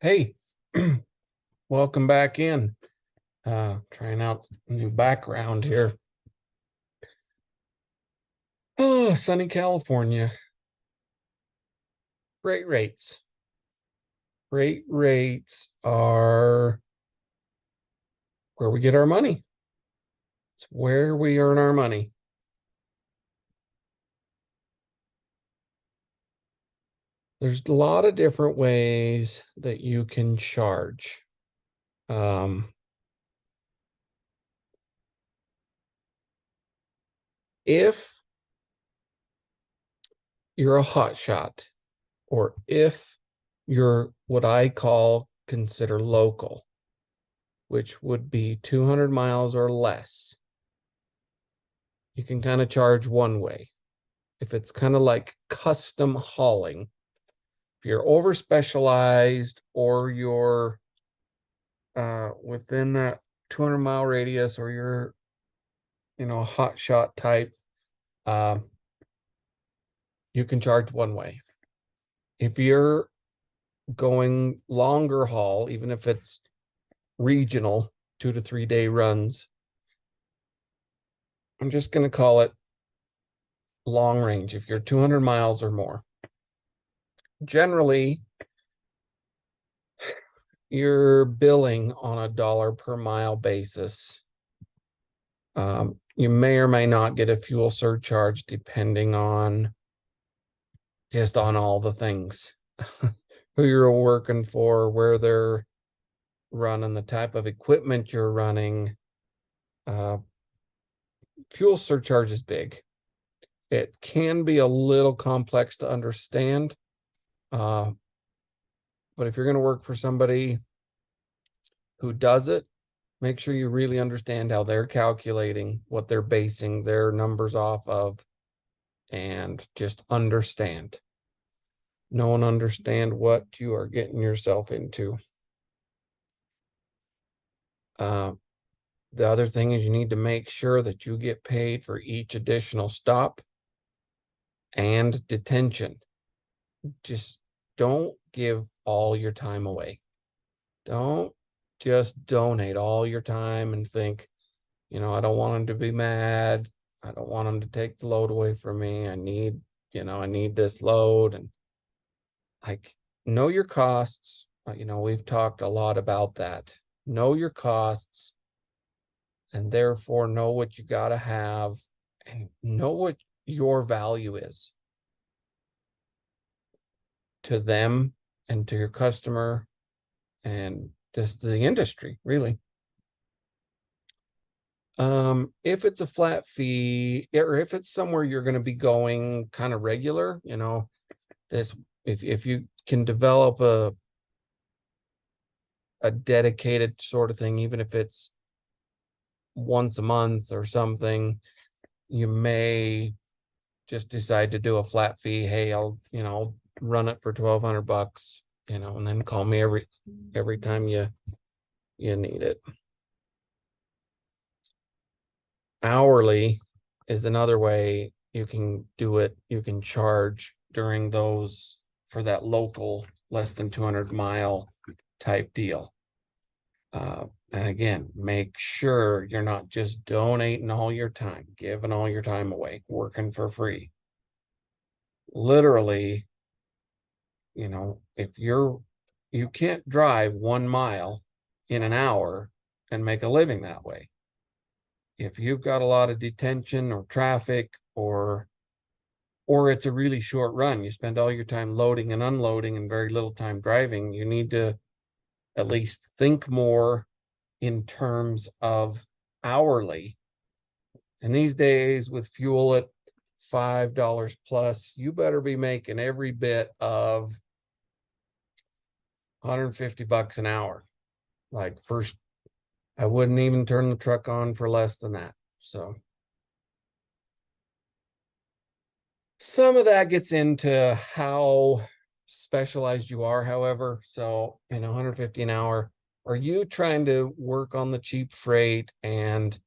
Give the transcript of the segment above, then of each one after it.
Hey, welcome back in. Trying out a new background here. Oh, sunny California. Great rates. Great rates are where we get our money. It's where we earn our money. There's a lot of different ways that you can charge. Um, if you're a hot shot, or if you're what I call consider local, which would be 200 miles or less, you can kind of charge one way. If it's kind of like custom hauling, if you're over specialized or you're within that 200-mile radius, or you're a hot shot type, uh, you can charge one way. If you're going longer haul, even if it's regional, 2 to 3 day runs, I'm just going to call it long range. If you're 200 miles or more, generally you're billing on a dollar per mile basis. You may or may not get a fuel surcharge depending on just on all the things, who you're working for, where they're running, the type of equipment you're running. Fuel surcharge is big. It can be a little complex to understand, but if you're going to work for somebody who does it, make sure you really understand how they're calculating, what they're basing their numbers off of, and just understand. Know and understand what you are getting yourself into. The other thing is you need to make sure that you get paid for each additional stop and detention. Just don't give all your time away. Don't just donate all your time and think, I don't want them to be mad. I don't want them to take the load away from me. I need this load. And like, know your costs. We've talked a lot about that. Know your costs, and therefore know what you got to have, and know what your value is to them and to your customer and just the industry, really. If it's a flat fee, or if it's somewhere you're going to be going kind of regular, this if you can develop a dedicated sort of thing, even if it's once a month or something, you may just decide to do a flat fee. Hey, I'll run it for $1,200, and then call me every time you need it. Hourly is another way you can do it. You can charge during those for that local less than 200-mile type deal. And again, make sure you're not just donating all your time, giving all your time away, working for free. Literally, if you can't drive 1 mile in an hour and make a living that way. If you've got a lot of detention or traffic, or it's a really short run, you spend all your time loading and unloading and very little time driving, you need to at least think more in terms of hourly. And these days, with fuel at $5 plus, you better be making every bit of $150 an hour. Like, first, I wouldn't even turn the truck on for less than that. So some of that gets into how specialized you are, however. So, 150 an hour, are you trying to work on the cheap freight, and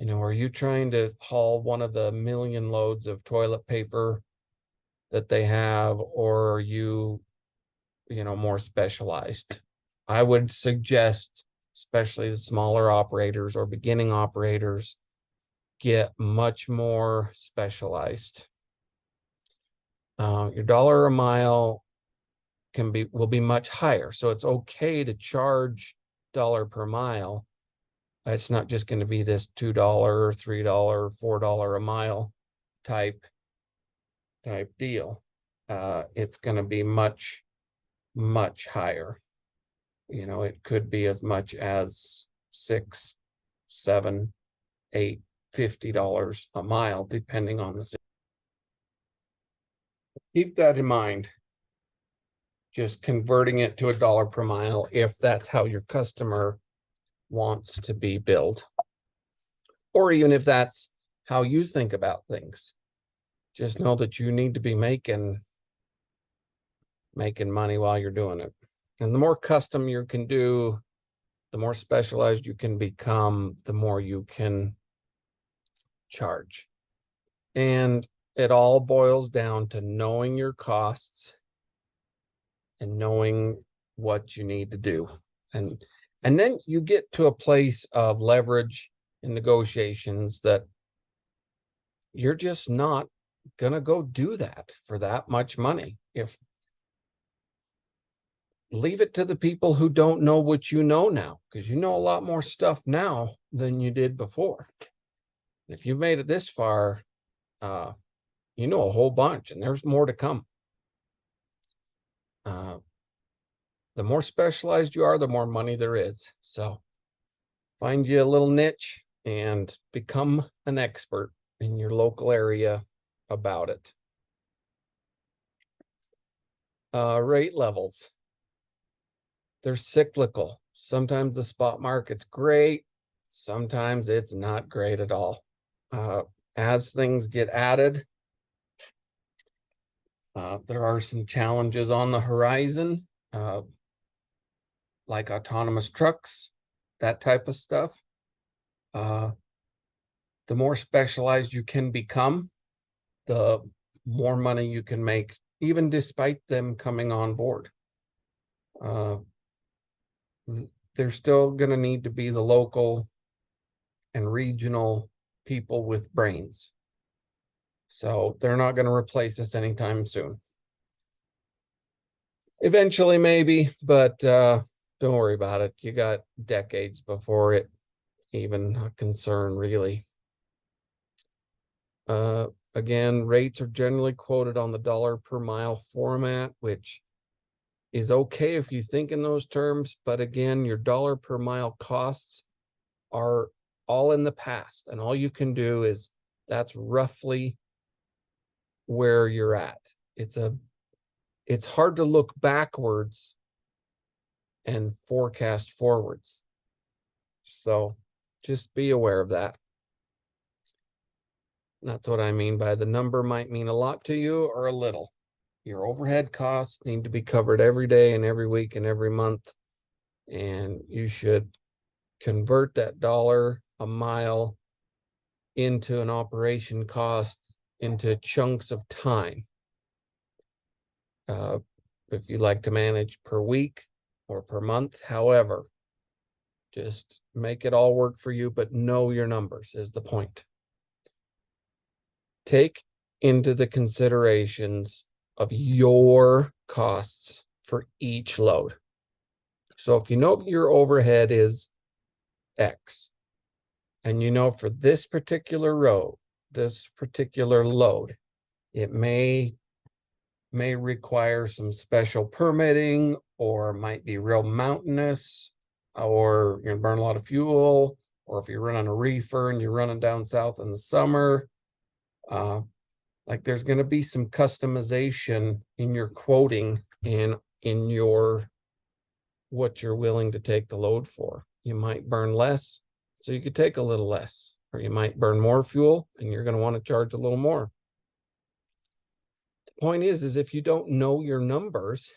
are you trying to haul one of the million loads of toilet paper that they have, or are you more specialized? I would suggest, especially the smaller operators or beginning operators, get much more specialized. Your dollar a mile will be much higher. So it's okay to charge dollar per mile. It's not just going to be this $2, $3, $4 a mile type deal. It's going to be much higher. You know, it could be as much as $6, $7, $8, $50 a mile, depending on the situation. Keep that in mind. Just converting it to $1 per mile if that's how your customer wants to be billed, or even if that's how you think about things. Just know that you need to be making money while you're doing it. And the more custom you can do, the more specialized you can become, the more you can charge. And it all boils down to knowing your costs and knowing what you need to do. And then you get to a place of leverage in negotiations that you're just not going to go do that for that much money. Leave it to the people who don't know what you know now, because you know a lot more stuff now than you did before. If you've made it this far, you know a whole bunch, and there's more to come. The more specialized you are, the more money there is. So find you a little niche and become an expert in your local area about it. Rate levels. They're cyclical. Sometimes the spot market's great. Sometimes it's not great at all. As things get added, there are some challenges on the horizon, like autonomous trucks, that type of stuff. The more specialized you can become, the more money you can make, even despite them coming on board. There's still going to need to be the local and regional people with brains. So they're not going to replace us anytime soon. Eventually, maybe, but don't worry about it. You got decades before it even a concern, really. Again, rates are generally quoted on the dollar per mile format, which is okay if you think in those terms, but again, your dollar per mile costs are all in the past, and all you can do is that's roughly where you're at. It's hard to look backwards and forecast forwards. So just be aware of that. That's what I mean by the number might mean a lot to you or a little. Your overhead costs need to be covered every day and every week and every month. And you should convert that dollar a mile into an operation cost into chunks of time. If you like to manage per week or per month, however, just make it all work for you, but know your numbers is the point. Take into the considerations of your costs for each load. So if you know your overhead is X, and you know for this particular road, this particular load, it may require some special permitting, or might be real mountainous, or you're gonna burn a lot of fuel, or if you're running a reefer and you're running down south in the summer, like there's going to be some customization in your quoting and in your what you're willing to take the load for. You might burn less, so you could take a little less, or you might burn more fuel and you're going to want to charge a little more. The point is if you don't know your numbers,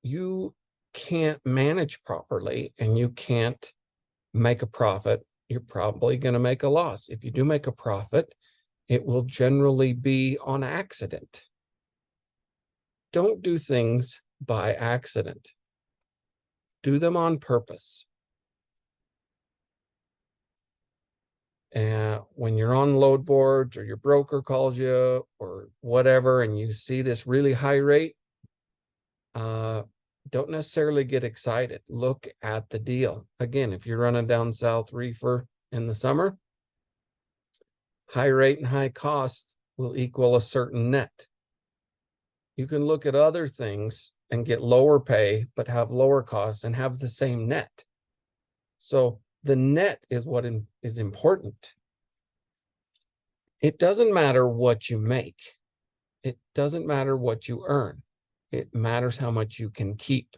you can't manage properly and you can't make a profit. You're probably going to make a loss. If you do make a profit, it will generally be on accident. Don't do things by accident. Do them on purpose. And when you're on load boards or your broker calls you or whatever, and you see this really high rate, don't necessarily get excited. Look at the deal. Again, if you're running down south reefer in the summer, high rate and high cost will equal a certain net. You can look at other things and get lower pay, but have lower costs and have the same net. So the net is what is important. It doesn't matter what you make. It doesn't matter what you earn. It matters how much you can keep.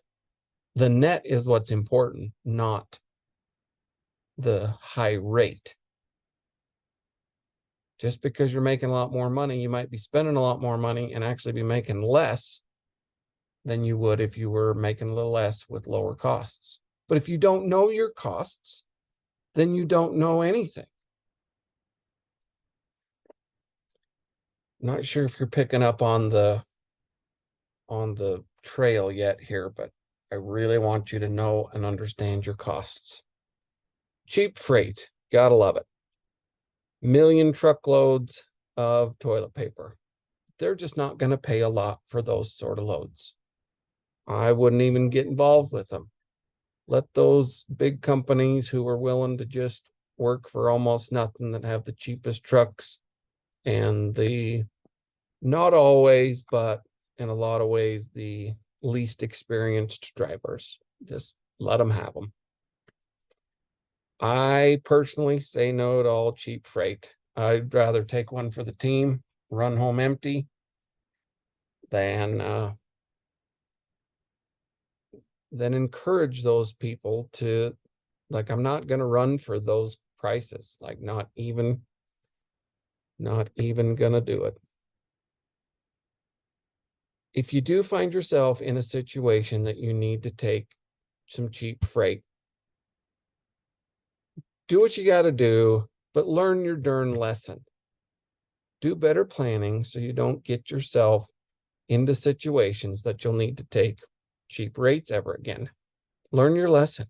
The net is what's important, not the high rate. Just because you're making a lot more money, you might be spending a lot more money and actually be making less than you would if you were making a little less with lower costs. But if you don't know your costs, then you don't know anything. Not sure if you're picking up on the trail yet here, but I really want you to know and understand your costs. Cheap freight, gotta love it. Million truckloads of toilet paper. They're just not going to pay a lot for those sort of loads. I wouldn't even get involved with them. Let those big companies who are willing to just work for almost nothing, that have the cheapest trucks and the, not always, but in a lot of ways, the least experienced drivers. Just let them have them. I personally say no to all cheap freight. I'd rather take one for the team, run home empty, than encourage those people to, like, I'm not going to run for those prices. Like, not even going to do it. If you do find yourself in a situation that you need to take some cheap freight, do what you got to do, but learn your darn lesson. Do better planning so you don't get yourself into situations that you'll need to take cheap rates ever again. Learn your lesson.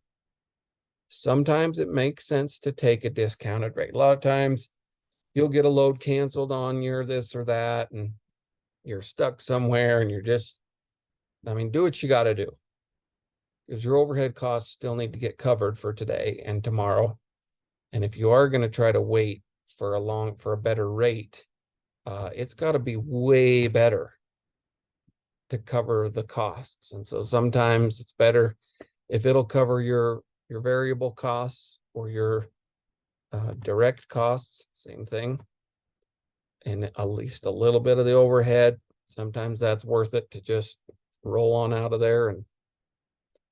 Sometimes it makes sense to take a discounted rate. A lot of times you'll get a load canceled on your this or that, and you're stuck somewhere, and you're just, I mean, do what you got to do, because your overhead costs still need to get covered for today and tomorrow. And if you are going to try to wait for a better rate, it's got to be way better to cover the costs. And so sometimes it's better if it'll cover your variable costs or your direct costs, same thing, and at least a little bit of the overhead. Sometimes that's worth it to just roll on out of there and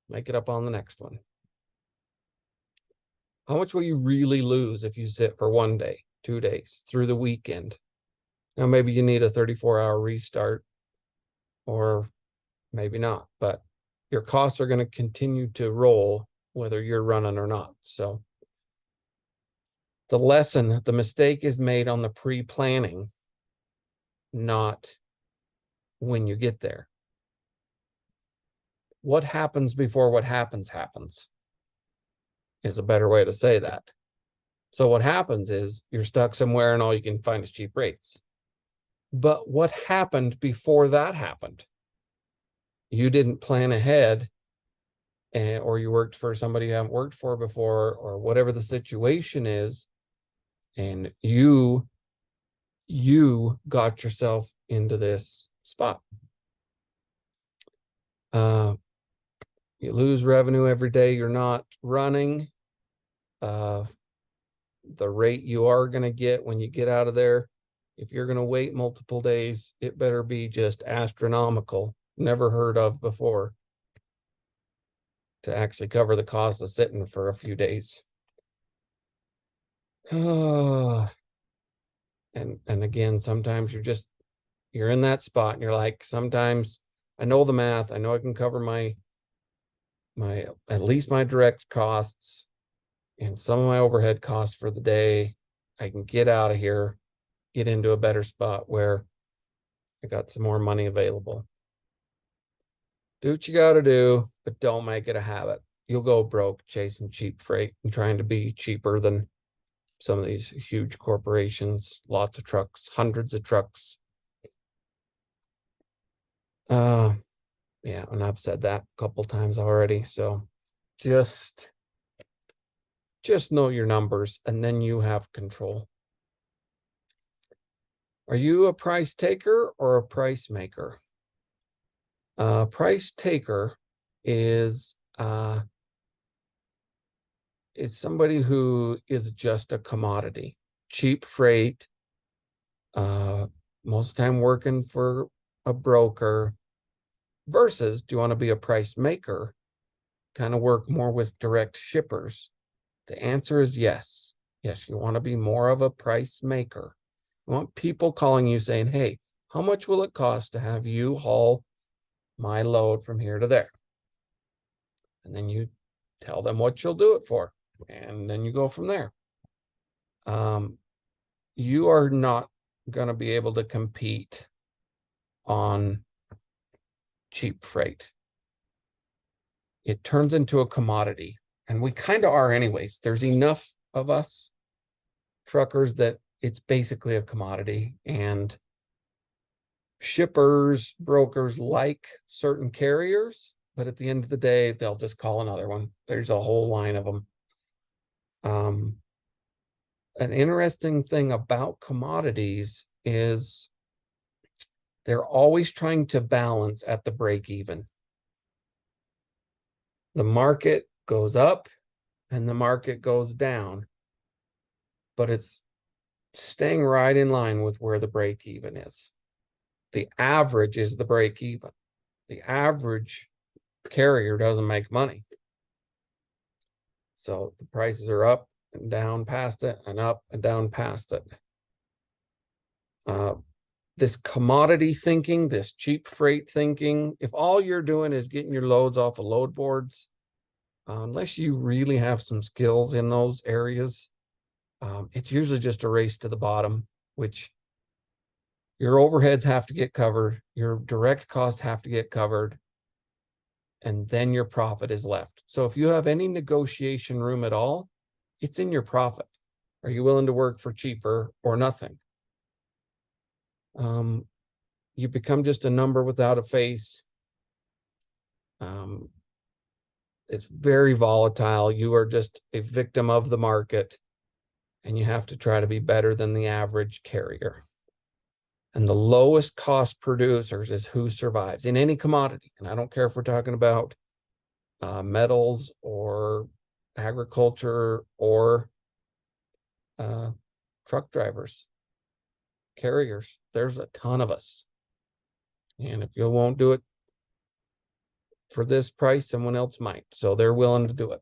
make it up on the next one. How much will you really lose if you sit for 1 day, 2 days, through the weekend? Now, maybe you need a 34-hour restart, or maybe not, but your costs are going to continue to roll whether you're running or not. So the mistake is made on the pre-planning, not when you get there. What happens before what happens is a better way to say that. So what happens is you're stuck somewhere and all you can find is cheap rates. But what happened before that happened? You didn't plan ahead, or you worked for somebody you haven't worked for before, or whatever the situation is, and you got yourself into this spot. You lose revenue every day you're not running. The rate you are going to get when you get out of there, if you're going to wait multiple days, it better be just astronomical, never heard of before, to actually cover the cost of sitting for a few days. And again, sometimes you're in that spot and you're like, sometimes I know the math, I know I can cover my at least my direct costs and some of my overhead costs for the day. I can get out of here, get into a better spot where I got some more money available. Do what you got to do, but don't make it a habit. you'll go broke chasing cheap freight and trying to be cheaper than some of these huge corporations, lots of trucks, hundreds of trucks. Yeah, and I've said that a couple times already. So just know your numbers, and then you have control. Are you a price taker or a price maker? Price taker is somebody who is just a commodity, cheap freight, most of the time working for a broker, versus do you want to be a price maker, kind of work more with direct shippers? The answer is yes. Yes, you want to be more of a price maker. You want people calling you saying, hey, how much will it cost to have you haul my load from here to there? And then you tell them what you'll do it for. And then you go from there. You are not going to be able to compete on cheap freight. It turns into a commodity, and we kind of are anyways. There's enough of us truckers that it's basically a commodity, and shippers, brokers like certain carriers, but at the end of the day, they'll just call another one. There's a whole line of them. An interesting thing about commodities is they're always trying to balance at the break even. The market goes up and the market goes down, but it's staying right in line with where the break even is. The average is the break even. The average carrier doesn't make money. So the prices are up and down past it, and up and down past it. This commodity thinking, this cheap freight thinking, if all you're doing is getting your loads off of load boards, unless you really have some skills in those areas, it's usually just a race to the bottom, which your overheads have to get covered, your direct costs have to get covered, and then your profit is left. So if you have any negotiation room at all, it's in your profit. Are you willing to work for cheaper or nothing? You become just a number without a face. It's very volatile. You are just a victim of the market, and you have to try to be better than the average carrier. And the lowest cost producers is who survives in any commodity. And I don't care if we're talking about metals or agriculture or truck drivers, carriers. There's a ton of us. And if you won't do it for this price, someone else might. So they're willing to do it.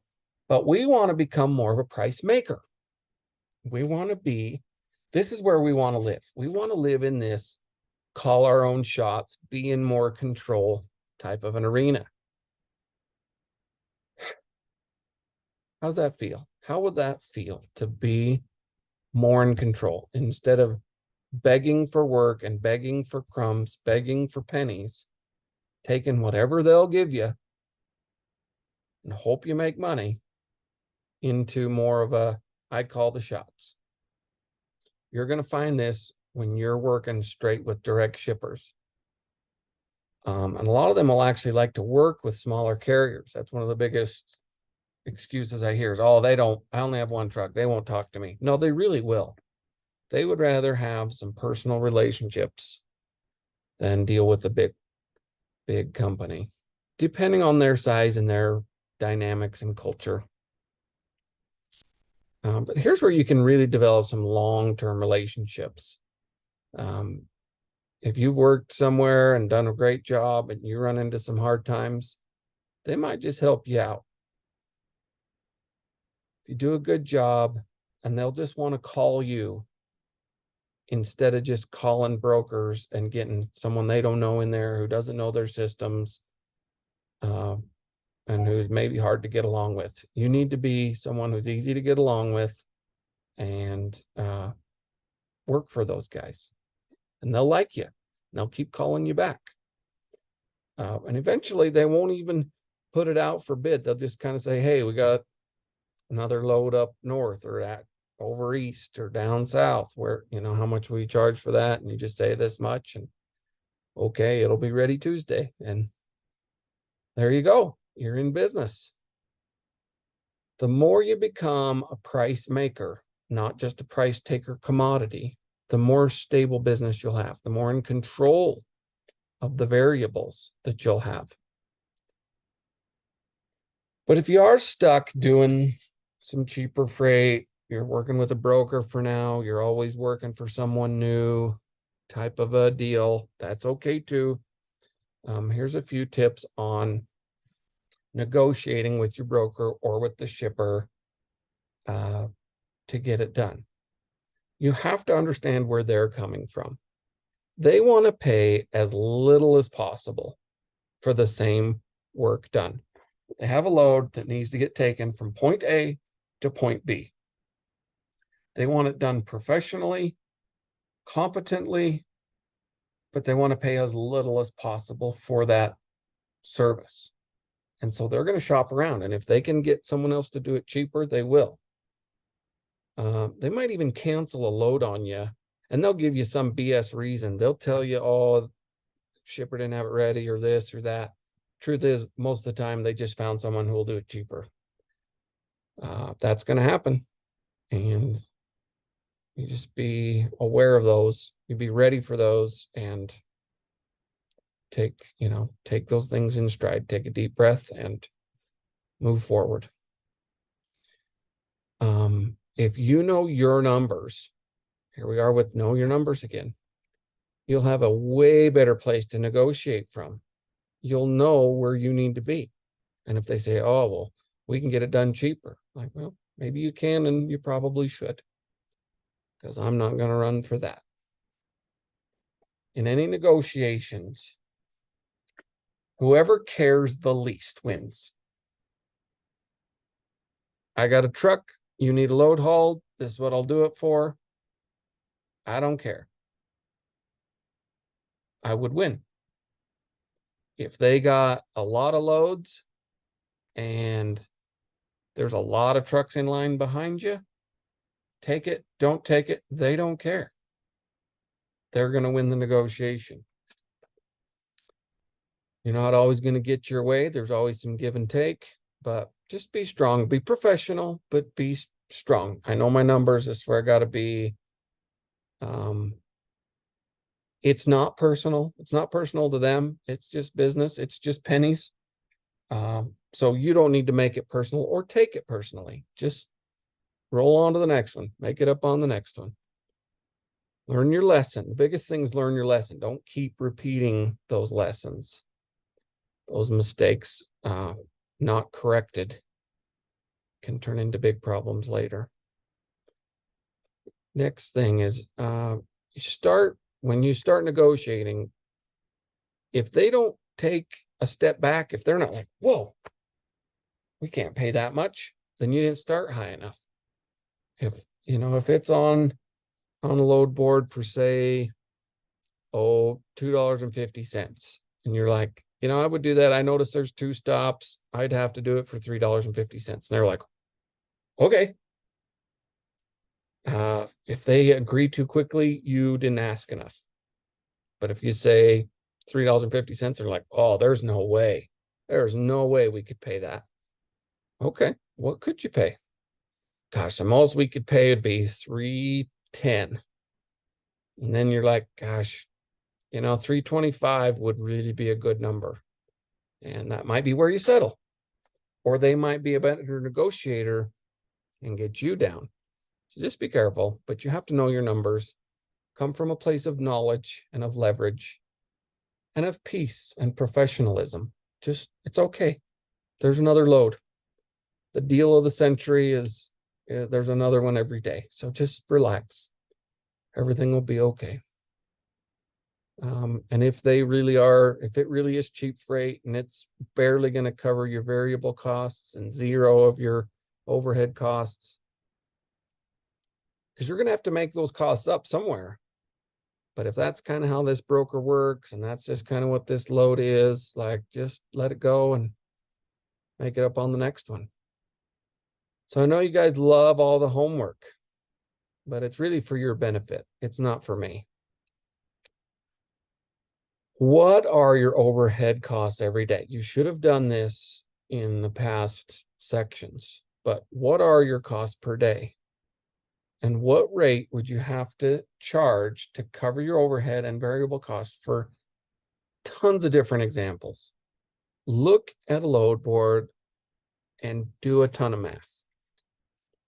But we want to become more of a price maker. We want to be, this is where we want to live. We want to live in this call our own shots, be in more control type of an arena. How does that feel? How would that feel to be more in control instead of begging for work and begging for crumbs, begging for pennies, taking whatever they'll give you and hope you make money, into more of a, I call the shots. You're going to find this when you're working straight with direct shippers. And a lot of them will actually like to work with smaller carriers. That's one of the biggest excuses I hear is, oh, I only have one truck. They won't talk to me. No, they really will. They would rather have some personal relationships than deal with a big company, depending on their size and their dynamics and culture. But here's where you can really develop some long-term relationships. If you've worked somewhere and done a great job and you run into some hard times, they might just help you out. If you do a good job, and they'll just want to call you instead of just calling brokers and getting someone they don't know in there who doesn't know their systems, and who's maybe hard to get along with. You need to be someone who's easy to get along with and work for those guys. And they'll like you. And they'll keep calling you back. And eventually they won't even put it out for bid. They'll just kind of say, hey, we got another load up north or at over east or down south, where, you know, how much will you charge for that? And you just say this much, and okay, it'll be ready Tuesday. And there you go. You're in business. The more you become a price maker, not just a price taker commodity, the more stable business you'll have, the more in control of the variables that you'll have. But if you are stuck doing some cheaper freight, you're working with a broker for now, you're always working for someone new type of a deal, that's okay too. Here's a few tips on negotiating with your broker or with the shipper to get it done. You have to understand where they're coming from. They want to pay as little as possible for the same work done. They have a load that needs to get taken from point A to point B. They want it done professionally, competently, but they want to pay as little as possible for that service. And so they're going to shop around. And if they can get someone else to do it cheaper, they will. They might even cancel a load on you, and they'll give you some BS reason. They'll tell you, oh, shipper didn't have it ready or this or that. Truth is, most of the time, they just found someone who will do it cheaper. That's going to happen. And you just be aware of those. You be ready for those and take those things in stride. Take a deep breath and move forward. If you know your numbers, here we are with know your numbers again, you'll have a way better place to negotiate from. You'll know where you need to be. And if they say, oh, well, we can get it done cheaper, like, well, maybe you can, and you probably should, because I'm not going to run for that. In any negotiations, whoever cares the least wins. I got a truck, you need a load hauled, this is what I'll do it for. I don't care. I would win. If they got a lot of loads and there's a lot of trucks in line behind you, take it, don't take it, they don't care. They're going to win the negotiation. You're not always going to get your way. There's always some give and take, but just be strong, be professional, but be strong. I know my numbers. This is where I got to be. It's not personal. It's not personal to them. It's just business. It's just pennies. So you don't need to make it personal or take it personally. Just roll on to the next one. Make it up on the next one. Learn your lesson. The biggest thing is learn your lesson. Don't keep repeating those lessons. Those mistakes, not corrected, can turn into big problems later. Next thing is when you start negotiating, if they don't take a step back, if they're not like, whoa, we can't pay that much, then you didn't start high enough. If it's on a load board for, say, $2.50, and you're like, I would do that. I noticed there's 2 stops. I'd have to do it for $3.50. And they're like, okay. If they agree too quickly, you didn't ask enough. But if you say $3.50, they're like, oh, there's no way. There's no way we could pay that. Okay, what could you pay? Gosh, the most we could pay would be $3.10. And then you're like, gosh, $3.25 would really be a good number. And that might be where you settle. Or they might be a better negotiator and get you down. So just be careful, but you have to know your numbers. Come from a place of knowledge and of leverage and of peace and professionalism. It's okay. There's another load. The deal of the century is, there's another one every day. So just relax. Everything will be okay. And if it really is cheap freight and it's barely going to cover your variable costs and zero of your overhead costs, because you're going to have to make those costs up somewhere. But if that's kind of how this broker works, and that's just kind of what this load is, like, just let it go and make it up on the next one. So I know you guys love all the homework, but it's really for your benefit. It's not for me. What are your overhead costs every day? You should have done this in the past sections, but what are your costs per day? And what rate would you have to charge to cover your overhead and variable costs for tons of different examples? Look at a load board and do a ton of math.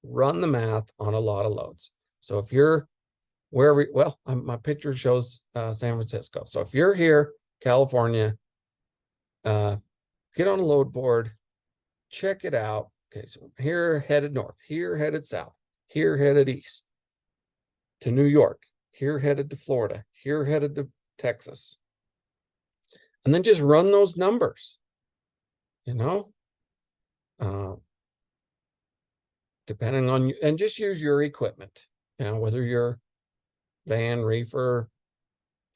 Run the math on a lot of loads. So if you're wherever, well, my picture shows San Francisco. So if you're here, California, get on a load board, check it out. Okay, so here headed north, here headed south, here headed east to New York, here headed to Florida, here headed to Texas. And then just run those numbers, you know, depending on you, and just use your equipment, you know, whether you're van, reefer,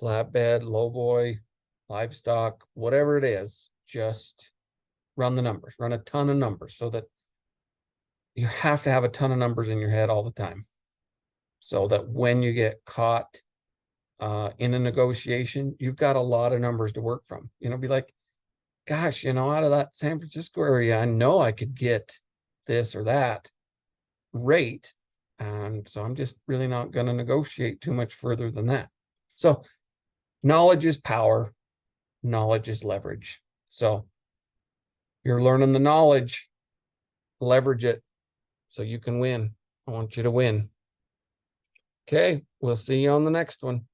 flatbed, lowboy, livestock, whatever it is, just run the numbers, run a ton of numbers so that you have to have a ton of numbers in your head all the time. So that when you get caught in a negotiation, you've got a lot of numbers to work from. You know, be like, gosh, you know, out of that San Francisco area, I know I could get this or that rate. And so I'm just really not going to negotiate too much further than that. So knowledge is power. Knowledge is leverage. So you're learning the knowledge, leverage it so you can win. I want you to win. Okay, we'll see you on the next one.